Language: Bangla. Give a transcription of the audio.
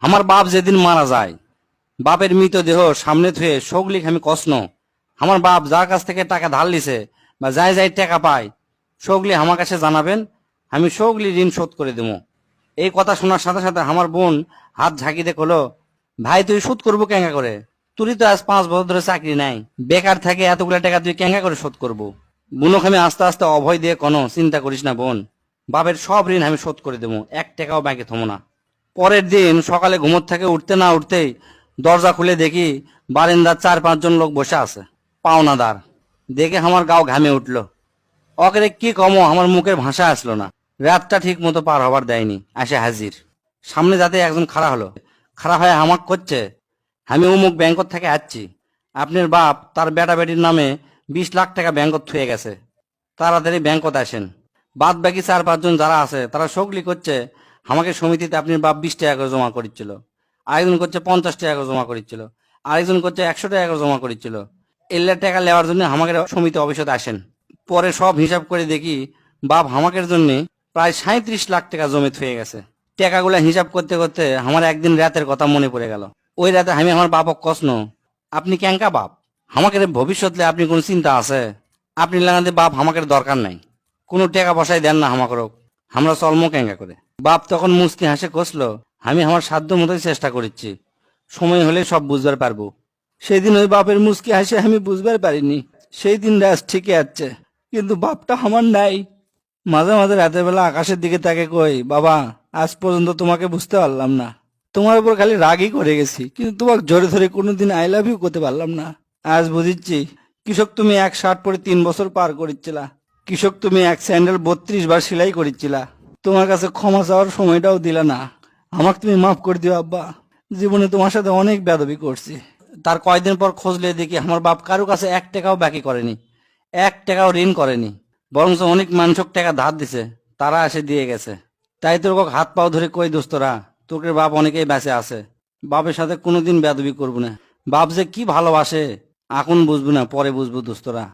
আমার বাপ যেদিন মারা যায়, বাপের মৃতদেহ সামনে থুয়ে সগলিক আমি কষন। আমার বাপ যার কাছ থেকে টাকা ধার লিছে বা যাই যাই টাকা পায়, সগলি আমার কাছে জানাবেন, আমি সগলি ঋণ শোধ করে দেবো। এই কথা শোনার সাথে সাথে আমার বোন হাত ঝাঁকি দিয়ে কলো, ভাই তুই শোধ করবো কেঙ্গা করে? তুই তো আজ 5 বছর ধরে চাকরি নাই, বেকার থাকে এতগুলা টাকা তুই কেঙ্গা করে শোধ করবো? বুনক আমি আস্তে আস্তে অভয় দিয়ে কোনো চিন্তা করিস না বোন, বাপের সব ঋণ আমি শোধ করে দেবো, 1 টাকাও ব্যাংকে থমো না। পরের দিন সকালে ঘুমোর থেকে উঠতে না উঠতেই দরজা খুলে দেখি বারান্দার 4-5 জন লোক বসে আছে, পাওনাদার। দেখে আমার গাও ঘামে উঠলো। অকরে কি কমো, আমার মুখের ভাষা আসলো না। রাতটা ঠিক মতো পার হবার দেয়নি, আসে হাজির। সামনে যাতে একজন খাড়া হলো, খাড়া হয়ে আমাক করছে, আমি অমুক ব্যাংকত থেকে আসছি, আপনার বাপ তার বেটা বেটির নামে 20 লাখ টাকা ব্যাংকত থুয়ে গেছে, তাড়াতাড়ি ব্যাংকত আসেন। বাদ বাকি 4-5 জন যারা আছে তারা সগলি করছে আমাকে সমিতিতে আপনার বাপ 20 টাকা করে জমা করেছিল, আরেকজন করছে 50 টাকা করে জমা করেছিল, আরেকজন করছে 100 টাকা করে জমা করেছিল। এল্লা টাকা নেওয়ার জন্য আমাকে সমিতি অফিসে আসেন। পরে সব হিসাব করে দেখি বাপ আমাকের জন্য প্রায় 37 লাখ টাকা জমে থয়ে গেছে। টাকাগুলা হিসাব করতে করতে আমার একদিন রাতের কথা মনে পড়ে গেল। ওই রাতে আমি আমার বাপক কষন, আপনি ক্যাঙ্কা বাপ, আমাকে ভবিষ্যতে আপনি কোন চিন্তা আছে? আপনি লাগাতে বাপ আমাকে দরকার নাই, কোনো টাকা পয়সায় দেন না আমাকে, আমরা চলমো ক্যাঙ্কা করে? বাপ তখন মুস্কি হাসে কষলো, আমি আমার সাধ্য মতোই চেষ্টা করেছি, সময় হলে সব বুঝবার পারবো। সেই দিন ওই বাপের মুস্কি হাসে আমি বুঝবার পারিনি। সেই দিন রাত ঠিকই আছে, কিন্তু বাপটা আমার নাই। মাঝে মাঝে রাতের বেলা আকাশের দিকে তাকে কই, বাবা আজ পর্যন্ত তোমাকে বুঝতে পারলাম না, তোমার উপর খালি রাগই করে গেছি, কিন্তু তোমাকে জোরে ধরে কোনোদিন আই লাভ ইউ করতে পারলাম না। আজ বুঝিচ্ছি, কৃষক তুমি এক শার্ট পরে 3 বছর পার করিচ্ছিলা, কৃষক তুমি এক স্যান্ডেল 32 বার সেলাই করিচ্ছিলা, তোমার কাছে ক্ষমা চাওয়ার সময়টাও দিলা না। আমাকে তুমি মাফ করে দিও আব্বা, জীবনে তোমার সাথে অনেক বেয়াদবি করছি। তার কয়েকদিন পর খোঁজলে দেখি আমার বাপ কারো কাছে 1 টাকাও বাকি করেনি, 1 টাকাও ঋণ করেনি, বরং অনেক মানুষক টাকা ধার দিছে, তারা এসে দিয়ে গেছে। তাই তোর হাত পাও ধরে কই দোস্তরা, তোকে বাপ অনেকেই বেঁচে আছে, বাপের সাথে কোনোদিন বেয়াদবি করবো না। বাপ যে কি ভালোবাসে এখন বুঝবো না, পরে বুঝবো দোস্তরা।